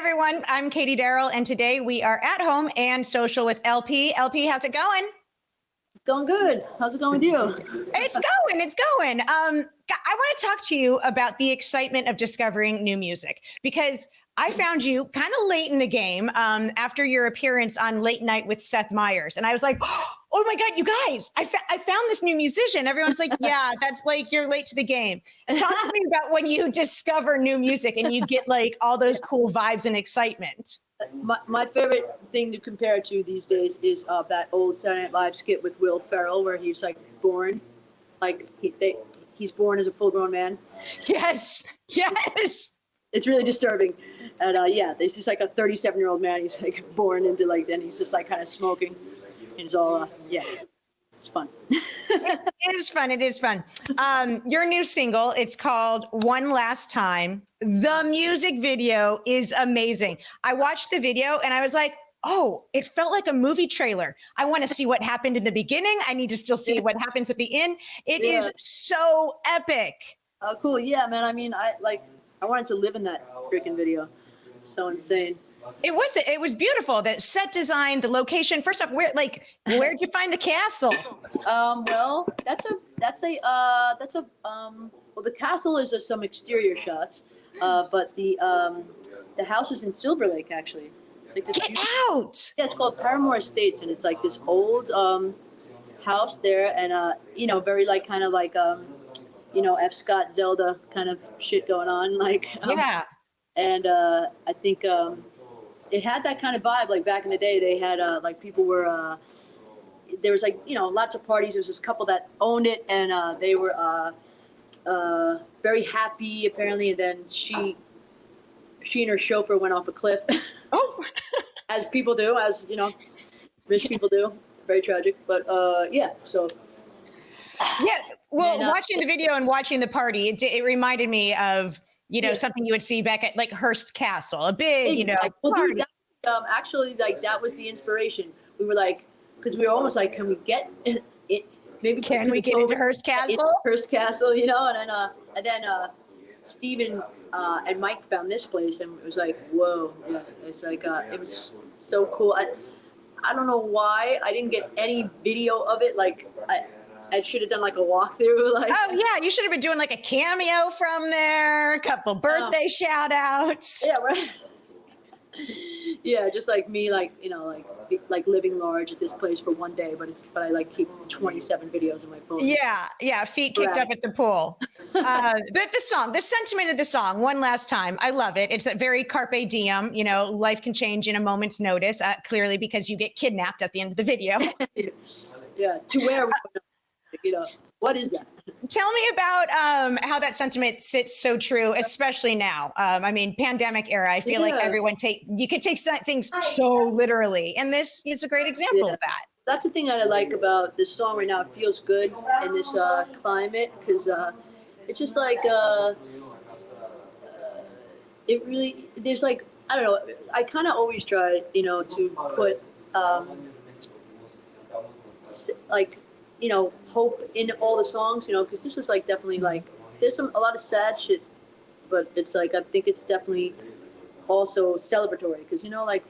everyone. I'm Katie Darrell, and today we are at home and social with LP. LP, how's it going? It's going good. How's it going with you? It's going. I want to talk to you about the excitement of discovering new music, because I found you kind of late in the game after your appearance on Late Night with Seth Meyers. And I was like, oh my God, you guys, I found this new musician. Everyone's like, yeah, that's like, you're late to the game. Talk to me about when you discover new music and you get like all those cool vibes and excitement. My favorite thing to compare it to these days is that old Saturday Night Live skit with Will Ferrell, where he's like born, like he's born as a full-grown man. Yes. It's really disturbing. And yeah, there's just like a 37-year-old man. He's like born into like, then he's just like kind of smoking. And it's all, yeah, it's fun. It is fun. Your new single, it's called One Last Time. The music video is amazing. I watched the video and I was like, oh, it felt like a movie trailer. I want to see what happened in the beginning. I need to still see what happens at the end. It is so epic. Oh, cool. Yeah, man. I mean, I wanted to live in that freaking video. So insane. It was beautiful. The set design, the location. First off, where'd you find the castle? Well, well, the castle is some exterior shots, but the house is in Silver Lake, actually. It's like this. Get out! Yeah, it's called Paramore Estates, and it's like this old house there, and very like kind of like F. Scott Zelda kind of shit going on, like yeah. And I think it had that kind of vibe. Like back in the day, they had like people were there was like lots of parties. There was this couple that owned it, and they were very happy apparently. And then she and her chauffeur went off a cliff. Oh, as people do, rich people do. Very tragic, but yeah. So yeah. Well, watching the video and watching the party, it reminded me of something you would see back at like Hearst Castle, a big Well, party. dude, actually, like that was the inspiration. We were like, because we were almost like, can we get it? Maybe can we get into Hearst Castle? Hearst Castle, and then Steven and Mike found this place, and it was like, whoa, yeah, it's like it was so cool. I don't know why I didn't get any video of it. Like I should have done like a walkthrough. Like, oh yeah, you should have been doing like a cameo from there, a couple birthday shout outs. Yeah, right. Yeah, just like me, like like living large at this place for one day, but I like keep 27 videos on my phone. Yeah, feet kicked up at the pool. The sentiment of the song, One Last Time, I love it. It's a very carpe diem. Life can change in a moment's notice. Clearly, because you get kidnapped at the end of the video. Yeah, to where. What is that? Tell me about how that sentiment sits so true, especially now. I mean, pandemic era, I feel like everyone you could take things so literally. And this is a great example of that. That's the thing that I like about this song right now. It feels good in this climate, because it's just like, it really, there's like, I don't know, I kind of always try, to put like, hope in all the songs, because this is like definitely like there's a lot of sad shit, but it's like I think it's definitely also celebratory, because life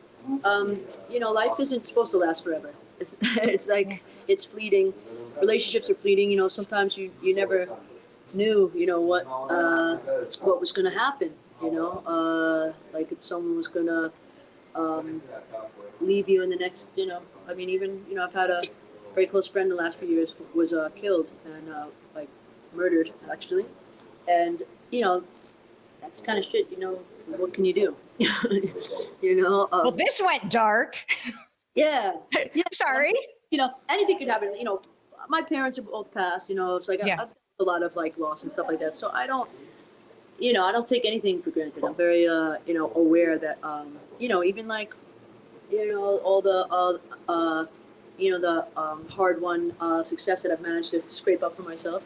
isn't supposed to last forever. It's like it's fleeting. Relationships are fleeting. Sometimes you never knew what was gonna happen. Like if someone was gonna leave you in the next. I mean, even I've had a very close friend in the last few years was killed and like murdered actually, and that's kind of shit. What can you do? Well, this went dark. Yeah. I'm sorry. Anything could happen. My parents are both passed. It's like I've got a lot of like loss and stuff like that. So I don't take anything for granted. I'm very aware that even like all the the hard-won success that I've managed to scrape up for myself,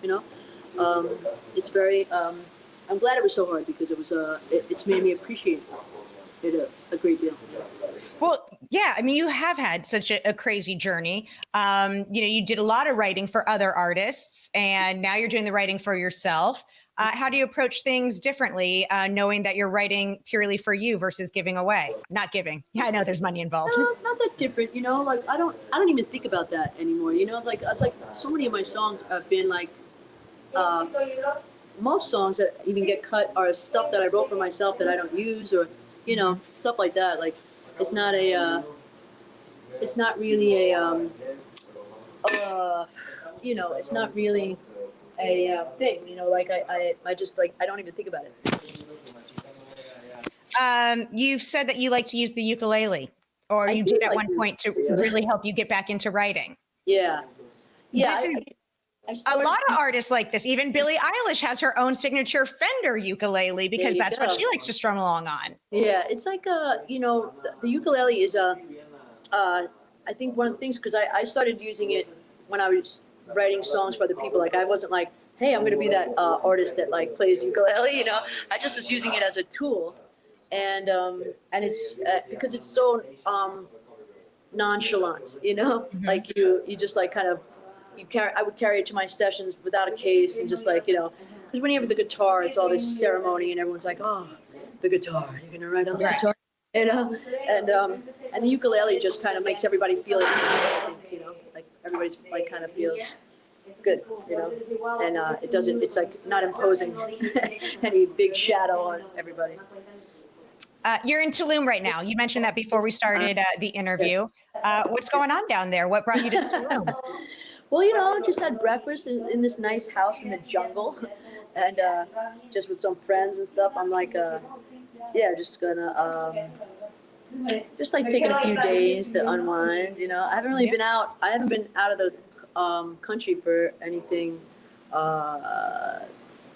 it's very, I'm glad it was so hard, because it was, it's made me appreciate it a great deal. Well, yeah, I mean, you have had such a crazy journey. You did a lot of writing for other artists, and now you're doing the writing for yourself. How do you approach things differently, knowing that you're writing purely for you versus giving away? Not giving. Yeah, I know there's money involved. No, not that different, like I don't even think about that anymore. It's like so many of my songs have been like, most songs that even get cut are stuff that I wrote for myself that I don't use, or stuff like that. Like it's not really a it's not really a thing. Like I just like I don't even think about it. You've said that you like to use the ukulele, or you did at one point to really help you get back into writing. Yeah. A lot of artists like this. Even Billie Eilish has her own signature Fender ukulele because that's what she likes to strum along on. Yeah, it's like the ukulele is I think one of the things, because I started using it when I was writing songs for other people. Like I wasn't like, hey, I'm going to be that artist that like plays ukulele. I just was using it as a tool, and it's because it's so nonchalant. Mm-hmm. Like you just like kind of. I would carry it to my sessions without a case, and just like because when you have the guitar, it's all this ceremony, and everyone's like, oh, the guitar, you're gonna write on the guitar, and the ukulele just kind of makes everybody feel it, like everybody's like kind of feels good, and it doesn't. It's like not imposing any big shadow on everybody. You're in Tulum right now. You mentioned that before we started the interview. What's going on down there? What brought you to Tulum? Well, just had breakfast in this nice house in the jungle, and just with some friends and stuff. I'm like, just gonna just like taking a few days to unwind. I haven't really been out. I haven't been out of the country for anything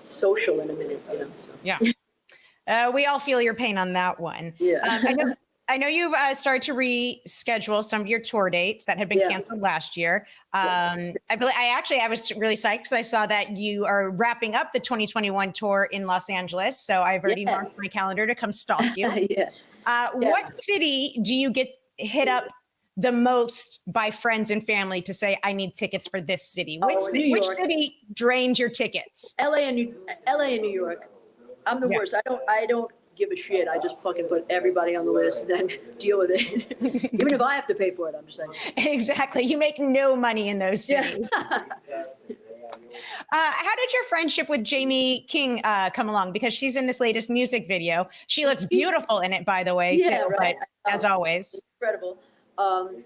social in a minute. So. Yeah. We all feel your pain on that one. Yeah. I know you've started to reschedule some of your tour dates that had been canceled last year. I was really psyched because I saw that you are wrapping up the 2021 tour in Los Angeles. So I've already marked my calendar to come stalk you. What city do you get hit up the most by friends and family to say, I need tickets for this city? Which city drains your tickets? LA and New York. I'm the worst. I don't give a shit. I just fucking put everybody on the list and then deal with it. Even if I have to pay for it, I'm just saying. Exactly. You make no money in those cities. How did your friendship with Jaime King come along? Because she's in this latest music video. She looks beautiful in it, by the way, too, but as always. Incredible. I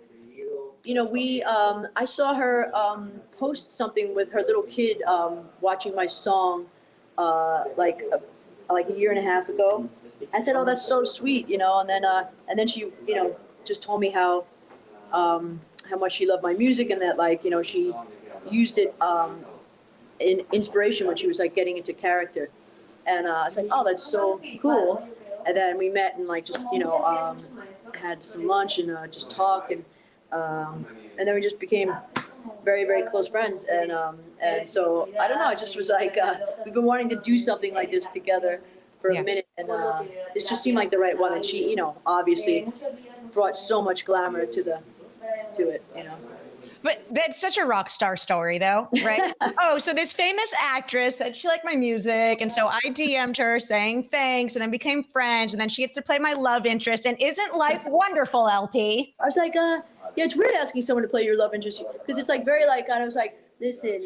saw her post something with her little kid watching my song like a year and a half ago. I said, "Oh, that's so sweet," and then she, just told me how much she loved my music, and that she used it in inspiration when she was like getting into character, and I was like, "Oh, that's so cool." And then we met and just had some lunch and just talked, and then we just became very, very close friends, and so I don't know. I just was like, we've been wanting to do something like this together for a minute, and it just seemed like the right one. And she, obviously brought so much glamour to it. But that's such a rock star story, though, right? Oh, so this famous actress said she liked my music, and so I DM'd her saying thanks, and then became friends, and then she gets to play my love interest. And isn't life wonderful, LP? I was like, yeah, it's weird asking someone to play your love interest, because it's like very like, I was like, listen,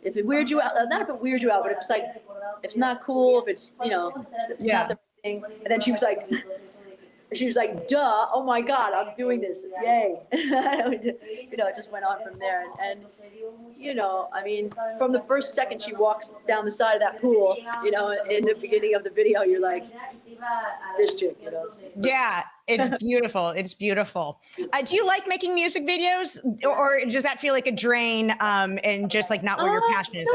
if it weirds you out, not if it weirds you out, but if it's like, if it's not cool, if it's not the thing. And then she was like, duh, oh my God, I'm doing this, yay. It just went on from there. And I mean, from the first second she walks down the side of that pool, in the beginning of the video, you're like, this chick, Yeah, it's beautiful. It's beautiful. Do you like making music videos, or does that feel like a drain and just like not where your passion is at?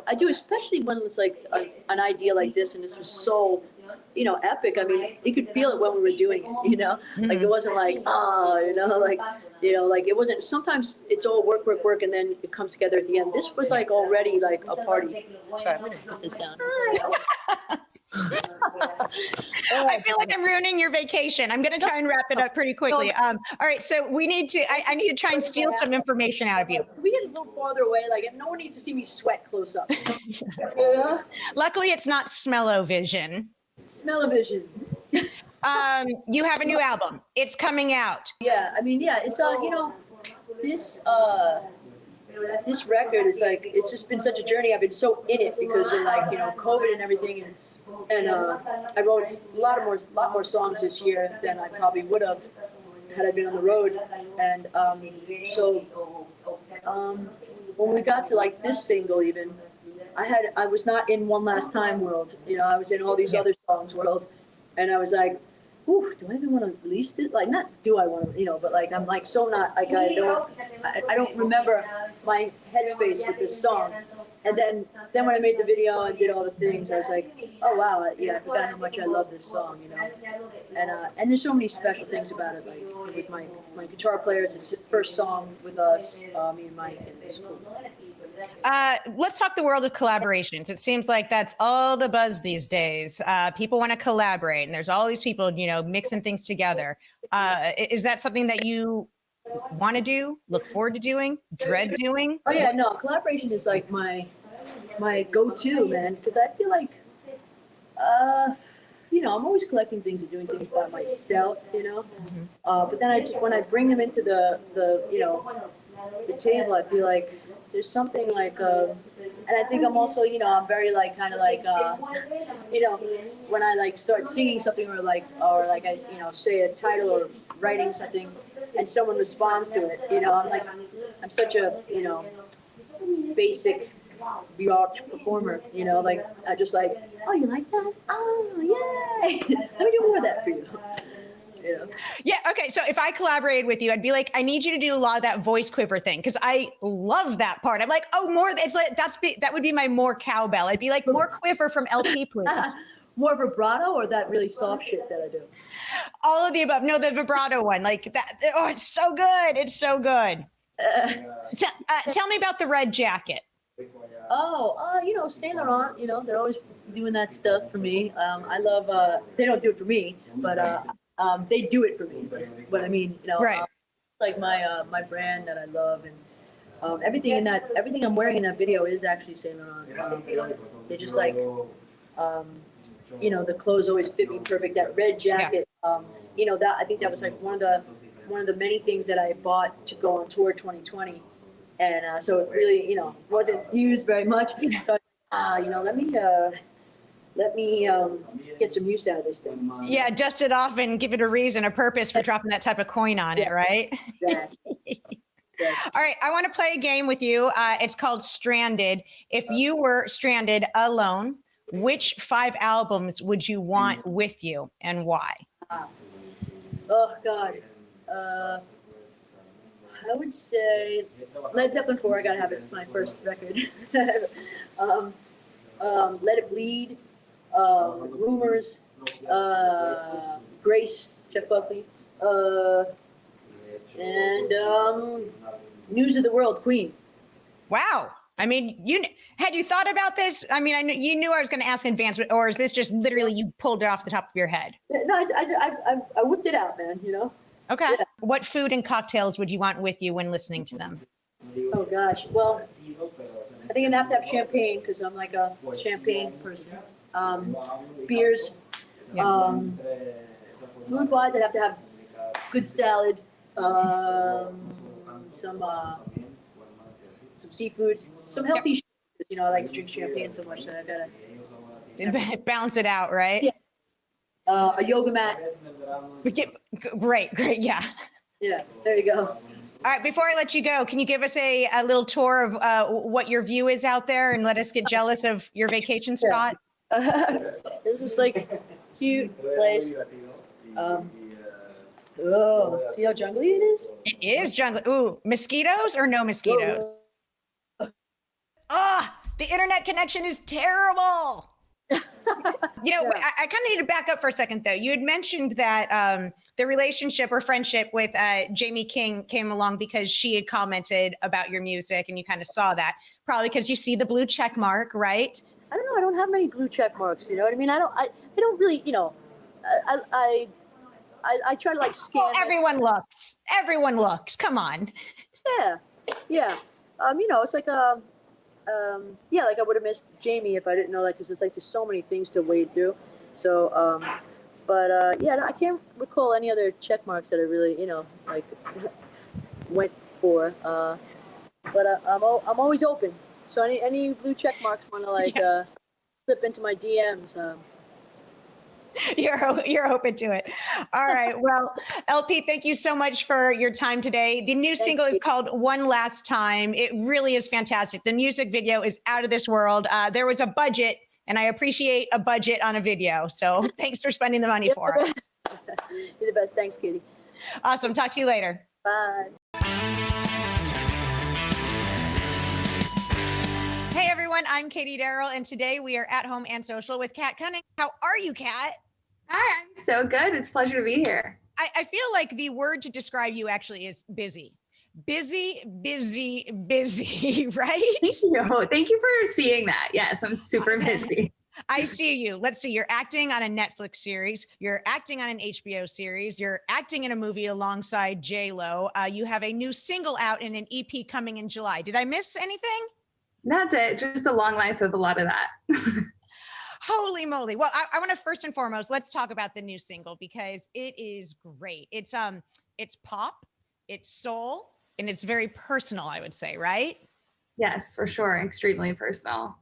I do, especially when it's like an idea like this, and this was so, epic. I mean, you could feel it when we were doing it, Mm-hmm. like it wasn't like, like it wasn't, sometimes it's all work, and then it comes together at the end. This was like already like a party. Sorry, I'm gonna put this down. I feel like I'm ruining your vacation. I'm going to try and wrap it up pretty quickly. All right, so we need to. I need to try and steal some information out of you. Can we get a little farther away? Like, no one needs to see me sweat close up. Yeah. Luckily, it's not smell-o-vision. Smell-o-vision. You have a new album. It's coming out. Yeah, I mean, yeah, it's this record is like, it's just been such a journey. I've been so in it because of like, COVID and everything, and I wrote a lot more songs this year than I probably would have had I been on the road, and when we got to like this single, even I was not in One Last Time world, I was in all these other songs world, and I was like, ooh, do I even want to release this? Like, not do I want to, but like, I'm like, so not, like, I don't remember my headspace with this song. And then when I made the video and did all the things, I was like, oh wow, yeah, I forgot how much I love this song, And there's so many special things about it, like with my guitar player, it's his first song with us, me and Mike, and it's cool. Let's talk the world of collaborations. It seems like that's all the buzz these days. People want to collaborate, and there's all these people, mixing things together. Is that something that you want to do, look forward to doing, dread doing? Oh yeah, no, collaboration is like my go-to, man, because I feel like, I'm always collecting things and doing things by myself, Mm-hmm. But then when I bring them into the table, I feel like there's something like, and I think I'm also, I'm very like, kind of like, when I like start singing something or like I, say a title or writing something and someone responds to it, I'm such a, basic performer, like I just like, oh, you like that? Oh, yay! Let me do more of that for you. Yeah. Okay. So if I collaborated with you, I'd be like, I need you to do a lot of that voice quiver thing because I love that part. I'm like, oh, more. It's like that would be my more cowbell. I'd be like, more quiver from LP, please. More vibrato or that really soft shit that I do? All of the above. No, the vibrato one, like that. Oh, it's so good. It's so good. Tell me about the red jacket. Saint Laurent. They're always doing that stuff for me. I love. They don't do it for me, but. They do it for me. That's what I mean, right. Like my brand that I love, and everything I'm wearing in that video is actually Saint Laurent. They just like, the clothes always fit me perfect. That red jacket, that I think that was like one of the many things that I bought to go on tour 2020, and so it really, wasn't used very much. So, let me get some use out of this thing. Yeah, dust it off and give it a reason, a purpose for dropping that type of coin on it, right? Exactly. All right, I want to play a game with you. It's called Stranded. If you were stranded alone, which 5 albums would you want with you and why? Oh, God. I would say Led Zeppelin 4, I gotta have it. It's my first record. Let It Bleed. Rumors, Grace, Jeff Buckley, and News of the World, Queen. Wow. I mean, had you thought about this? I mean, you knew I was going to ask in advance, or is this just literally you pulled it off the top of your head? No, I whipped it out, man, Okay. Yeah. What food and cocktails would you want with you when listening to them? Oh, gosh. Well, I think I'd have to have champagne because I'm like a champagne person. Beers. Yeah. Food-wise, I'd have to have good salad, some seafoods, some healthy. Yep. I like to drink champagne so much that I gotta balance it out, right? Yeah. A yoga mat. Great, yeah. Yeah, there you go. All right, before I let you go, can you give us a little tour of what your view is out there and let us get jealous of your vacation spot? This is like cute place. See how jungly it is? It is jungly. Ooh, mosquitoes or no mosquitoes? The internet connection is terrible. I kind of need to back up for a second, though. You had mentioned that the relationship or friendship with Jaime King came along because she had commented about your music and you kind of saw that, probably because you see the blue check mark, right? I don't know. I don't have many blue check marks. You know what I mean? I don't really. You know, I I I try to like scan. Well, everyone looks. Everyone looks. Come on. Yeah, yeah. You know, it's like yeah, like I would have missed Jamie if I didn't know that, because it's like there's so many things to wade through. So, but yeah, I can't recall any other check marks that I really, you know, like went for. But I'm always open. So any blue check marks want to like slip into my DMs. You're open to it. All right. Well, LP, thank you so much for your time today. The new single is called One Last Time. It really is fantastic. The music video is out of this world. There was a budget, and I appreciate a budget on a video. So thanks for spending the money for us. You're the best. Thanks, Katie. Awesome. Talk to you later. Bye. Hey everyone, I'm Katie Darrell, and today we are at home and social with Kat Cunning. How are you, Kat? Hi, I'm so good. It's a pleasure to be here. I feel like the word to describe you actually is busy. Busy, busy, busy, right? Thank you. Thank you for seeing that. Yes, I'm super busy. I see you. Let's see. You're acting on a Netflix series. You're acting on an HBO series. You're acting in a movie alongside J-Lo. You have a new single out and an EP coming in July. Did I miss anything? That's it. Just a long life of a lot of that. Holy moly. Well, I want to first and foremost, let's talk about the new single because it is great. It's pop, it's soul, and it's very personal, I would say, right? Yes, for sure. Extremely personal.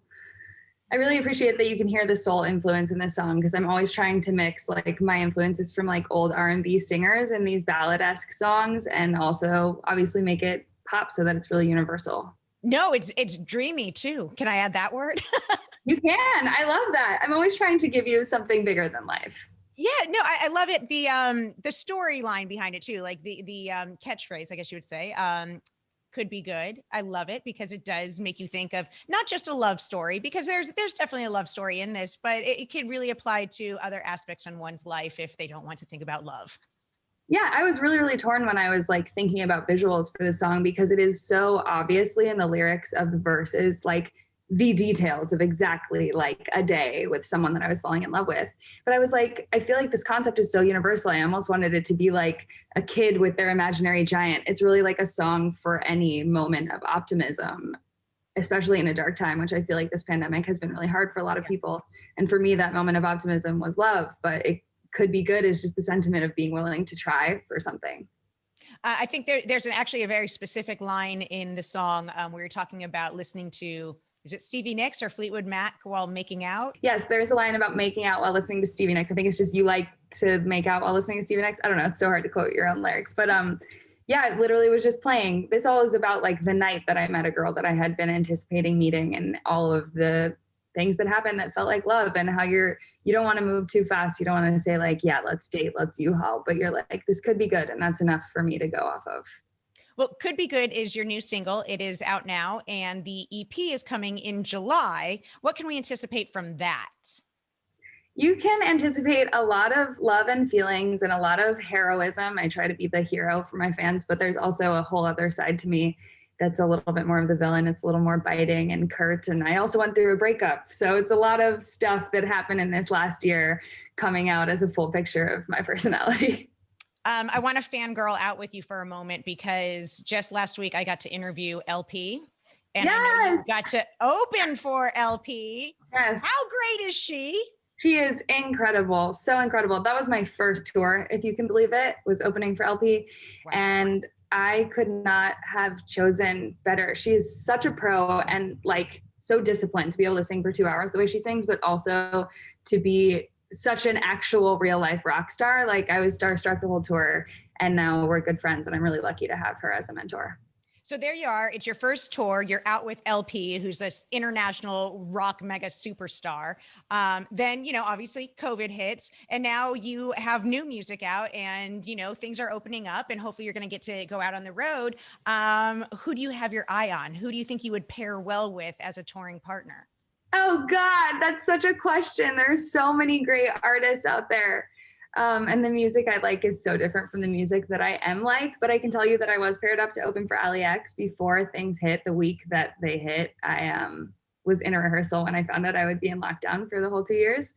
I really appreciate that you can hear the soul influence in this song, because I'm always trying to mix like my influences from like old R&B singers and these ballad-esque songs, and also obviously make it pop so that it's really universal. No, it's dreamy too. Can I add that word? You can. I love that. I'm always trying to give you something bigger than life. Yeah, no, I love it. The storyline behind it too, like the catchphrase, I guess you would say, could be good. I love it because it does make you think of not just a love story, because there's definitely a love story in this, but it could really apply to other aspects in one's life if they don't want to think about love. Yeah, I was really, really torn when I was like thinking about visuals for the song, because it is so obviously in the lyrics of the verses, like the details of exactly like a day with someone that I was falling in love with. But I was like, I feel like this concept is so universal. I almost wanted it to be like a kid with their imaginary giant. It's really like a song for any moment of optimism, especially in a dark time, which I feel like this pandemic has been really hard for a lot of people. And for me, that moment of optimism was love, but it could be good is just the sentiment of being willing to try for something. I think there's actually a very specific line in the song where you're talking about listening to, is it Stevie Nicks or Fleetwood Mac while making out? Yes, there's a line about making out while listening to Stevie Nicks. I think it's just you like to make out while listening to Stevie Nicks. I don't know. It's so hard to quote your own lyrics. But yeah, it literally was just playing. This all is about like the night that I met a girl that I had been anticipating meeting, and all of the things that happened that felt like love, and how you don't want to move too fast. You don't want to say like, yeah, let's date, let's U-Haul, but you're like, this could be good. And that's enough for me to go off of. Well, Could Be Good is your new single. It is out now, and the EP is coming in July. What can we anticipate from that? You can anticipate a lot of love and feelings and a lot of heroism. I try to be the hero for my fans, but there's also a whole other side to me that's a little bit more of the villain. It's a little more biting and curt. And I also went through a breakup. So it's a lot of stuff that happened in this last year coming out as a full picture of my personality. I want to fangirl out with you for a moment, because just last week I got to interview LP, and yes! I know you got to open for LP. Yes. How great is she? She is incredible. So incredible. That was my first tour, if you can believe it, was opening for LP. Wow. And I could not have chosen better. She is such a pro, and like so disciplined to be able to sing for 2 hours the way she sings, but also to be such an actual real life rock star. Like I was starstruck the whole tour, and now we're good friends, and I'm really lucky to have her as a mentor. So there you are. It's your first tour. You're out with LP, who's this international rock mega superstar. Then, obviously COVID hits, and now you have new music out, and, things are opening up, and hopefully you're going to get to go out on the road. Who do you have your eye on? Who do you think you would pair well with as a touring partner? Oh God, that's such a question. There's so many great artists out there. And the music I like is so different from the music that I am like, but I can tell you that I was paired up to open for Ali X before things hit. The week that they hit, I was in a rehearsal when I found out I would be in lockdown for the whole 2 years.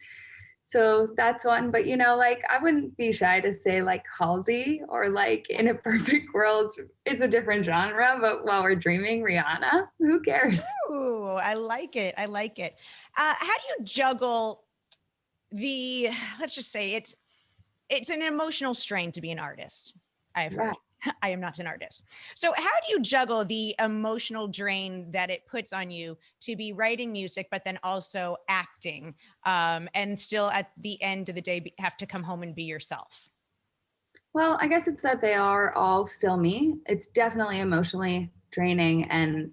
So that's one. But like I wouldn't be shy to say like Halsey or like In a Perfect World. It's a different genre, but While We're Dreaming, Rihanna, who cares? Ooh, I like it. I like it. How do you juggle let's just say it's an emotional strain to be an artist. I've heard. I am not an artist. So how do you juggle the emotional drain that it puts on you to be writing music, but then also acting, and still at the end of the day have to come home and be yourself? Well, I guess it's that they are all still me. It's definitely emotionally draining, and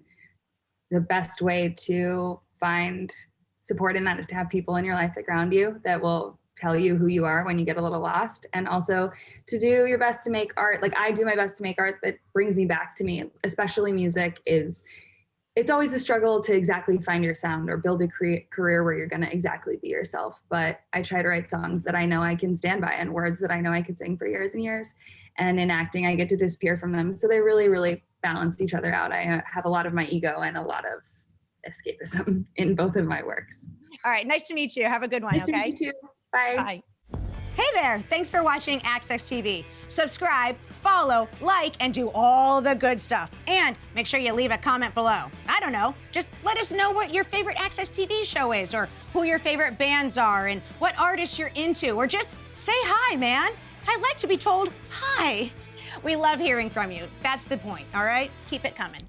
the best way to find support in that is to have people in your life that ground you, that will tell you who you are when you get a little lost, and also to do your best to make art. Like I do my best to make art that brings me back to me. Especially music it's always a struggle to exactly find your sound or build a career where you're going to exactly be yourself. But I try to write songs that I know I can stand by and words that I know I could sing for years and years. And in acting, I get to disappear from them. So they really, really balance each other out. I have a lot of my ego and a lot of escapism in both of my works. All right. Nice to meet you. Have a good one. Nice Okay. to meet you too. Bye. Bye. Hey there. Thanks for watching Access TV. Subscribe, follow, like, and do all the good stuff. And make sure you leave a comment below. I don't know. Just let us know what your favorite Access TV show is, or who your favorite bands are, and what artists you're into, or just say hi, man. I like to be told hi. We love hearing from you. That's the point, all right? Keep it coming.